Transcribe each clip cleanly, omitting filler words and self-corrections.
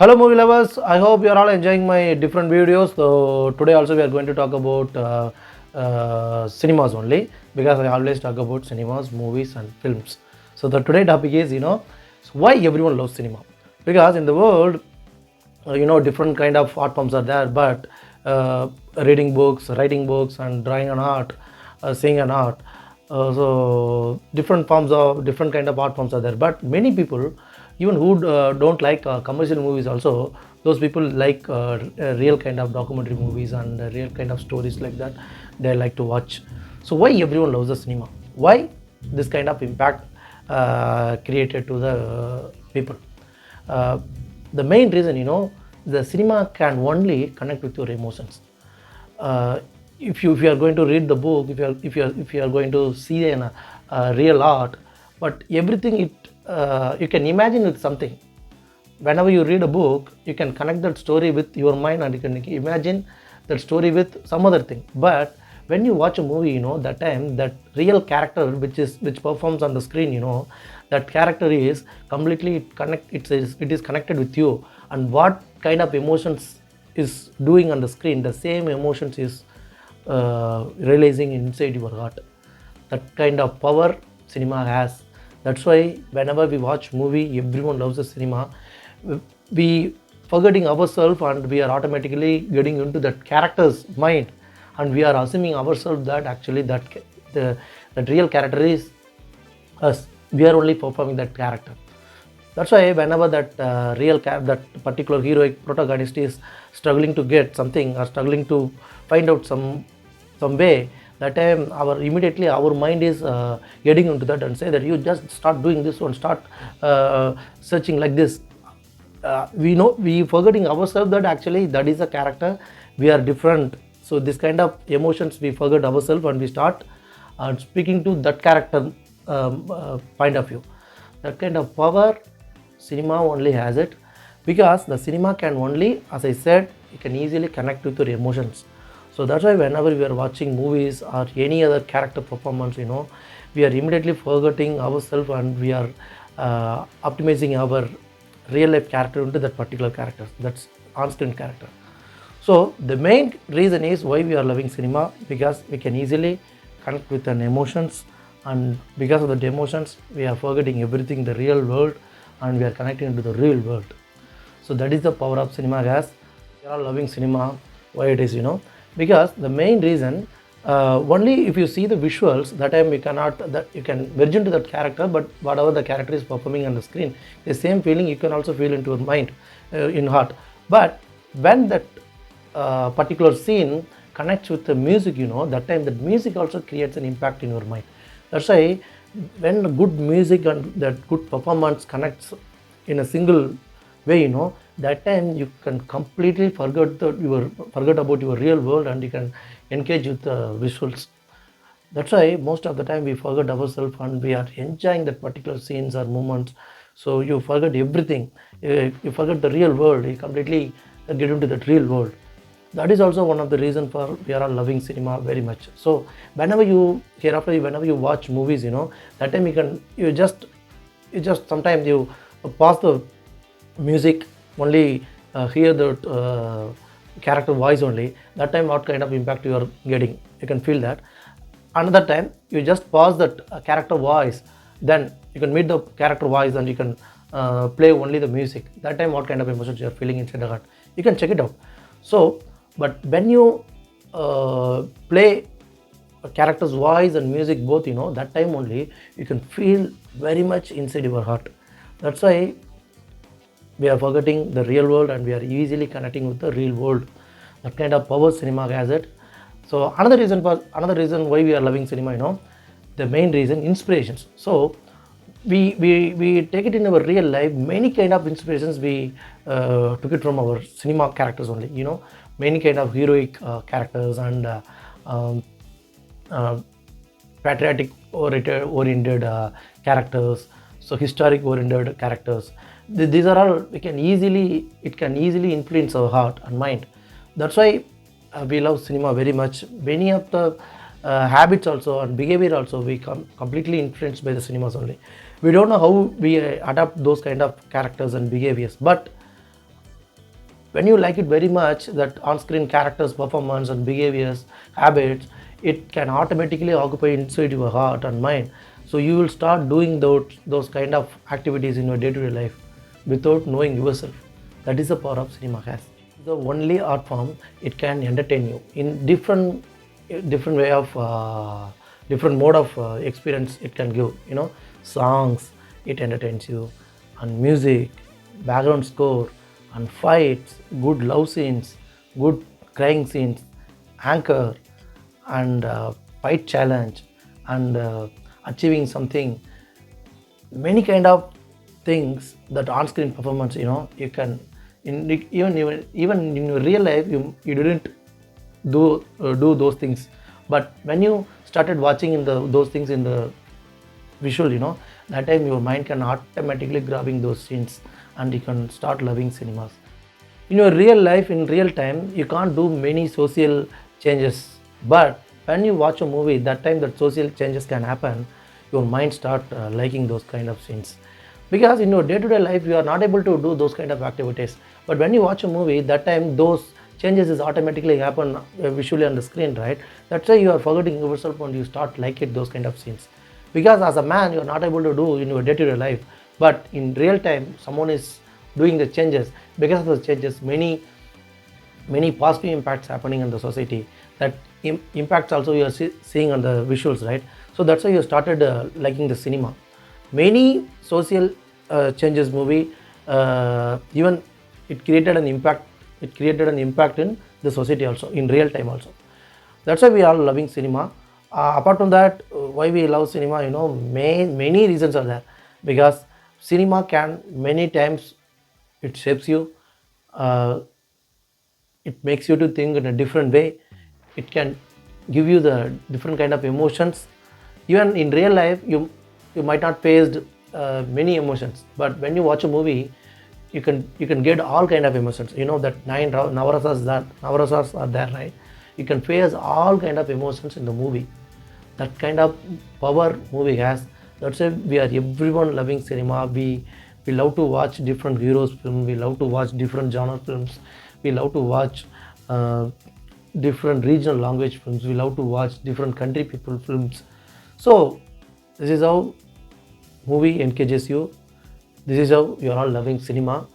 Hello movie lovers, I hope you are all enjoying my different videos. So today also we are going to talk about cinemas only, because I always talk about cinemas, movies and films. So the today topic is why everyone loves cinema. Because in the world different kind of art forms are there, but reading books, writing books and drawing an art, seeing an art, so different forms of different kind of art forms are there, but many people even who don't like commercial movies also, those people like real kind of documentary movies and real kind of stories like that they like to watch. So why everyone loves the cinema, why this kind of impact created to the people. uh, the main reason, the cinema can only connect with your emotions. If you are going to read the book, if you are going to see an real art, but everything you can imagine with something. Whenever you read a book, you can connect that story with your mind and you can imagine that story with some other thing. But when you watch a movie, that time that real character which performs on the screen, that character is completely it is connected with you, and what kind of emotions is doing on the screen, the same emotions is realizing inside your heart. That kind of power cinema has. That's why whenever we watch movie, everyone loves the cinema. We forgetting ourselves and we are automatically getting into that character's mind, and we are assuming ourselves that actually that real character is us. We are only performing that character. That's why whenever that that particular heroic protagonist is struggling to get something or struggling to find out some way, that time immediately our mind is getting into that and say that you just start doing this one, start searching like this. We forgetting ourselves that actually that is a character, we are different. So this kind of emotions we forget ourselves and we start speaking to that character point of view. That kind of power cinema only has it, because the cinema can only, as I said, you can easily connect with your emotions. So that's why whenever we are watching movies or any other character performance, we are immediately forgetting ourselves and we are optimizing our real life character into that particular character, that's on-screen character. So the main reason is why we are loving cinema, because we can easily connect with an emotions, and because of the emotions we are forgetting everything the real world and we are connecting to the real world. So that is the power of cinema, guys. We are all loving cinema. Why it is, because the main reason, only if you see the visuals, that time you can merge into that character, but whatever the character is performing on the screen, the same feeling you can also feel into your mind, in heart. But when that particular scene connects with the music, that time the music also creates an impact in your mind. That's why when good music and that good performance connects in a single way, that time you can completely forget about your real world and you can engage with the visuals. That's why most of the time we forget ourselves and we are enjoying that particular scenes or moments. So you forget everything. You forget the real world. You completely get into that real world. That is also one of the reasons for we are all loving cinema very much. So whenever you watch movies, that time you just sometimes you pause the music, only hear the character voice only. That time what kind of impact you are getting, you can feel that. Another time you just pause that character voice, then you can meet the character voice and you can play only the music. That time what kind of emotions you are feeling inside the heart, you can check it out. So but when you play a character's voice and music both, that time only you can feel very much inside your heart. That's why we are forgetting the real world and we are easily connecting with the real world. That kind of power cinema has it. So another reason why we are loving cinema, the main reason, inspirations. So we take it in our real life, many kind of inspirations we took it from our cinema characters only, many kind of heroic characters and um, uh, patriotic oriented characters, so historic oriented characters. These are all it can easily influence our heart and mind. That's why we love cinema very much. Many of the habits also and behavior also we completely influenced by the cinemas only. We don't know how we adapt those kind of characters and behaviors, but when you like it very much, that on-screen characters performance and behaviors, habits, it can automatically occupy inside your heart and mind. So you will start doing those kind of activities in your day-to-day life without knowing yourself. That is the power of cinema has. The only art form, it can entertain you in different way of different mode of experience it can give. Songs, it entertains you, and music, background score, and fights, good love scenes, good crying scenes, anchor, and fight challenge, and achieving something, many kind of things that on-screen performance, you can even in your real life, you didn't do those things, but when you started watching in those things in the visual, that time your mind can automatically grabbing those scenes, and you can start loving cinemas. In your real life, in real time, you can't do many social changes, but when you watch a movie, that time that social changes can happen, your mind start liking those kind of scenes, because in your day-to-day life you are not able to do those kind of activities, but when you watch a movie, that time those changes is automatically happen visually on the screen, right? That's why you are forgetting yourself and you start liking those kind of scenes, because as a man you are not able to do in your day-to-day life, but in real time someone is doing the changes. Because of the changes, many positive impacts happening in the society, that impacts also you are seeing on the visuals, right? So that's why you started liking the cinema. Many social changes movie, even it created an impact in the society also, in real time also. That's why we are loving cinema. Apart from that, why we love cinema, many reasons are there, because cinema can many times it shapes you, uh, it makes you to think in a different way, it can give you the different kind of emotions. Even in real life, you might not faced many emotions, but when you watch a movie, you can get all kind of emotions. That navaratras are there, right? You can face all kind of emotions in the movie. That kind of power movie has. That's why we are everyone loving cinema. We love to watch different heroes film, we love to watch different genre films, we love to watch different regional language films, we love to watch different country people films. So this is how movie engages you. This is how you are all loving cinema.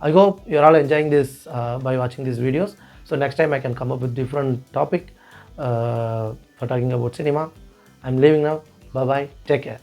I hope you are all enjoying this by watching these videos. So next time I can come up with different topic for talking about cinema. I'm leaving now. Bye bye. Take care.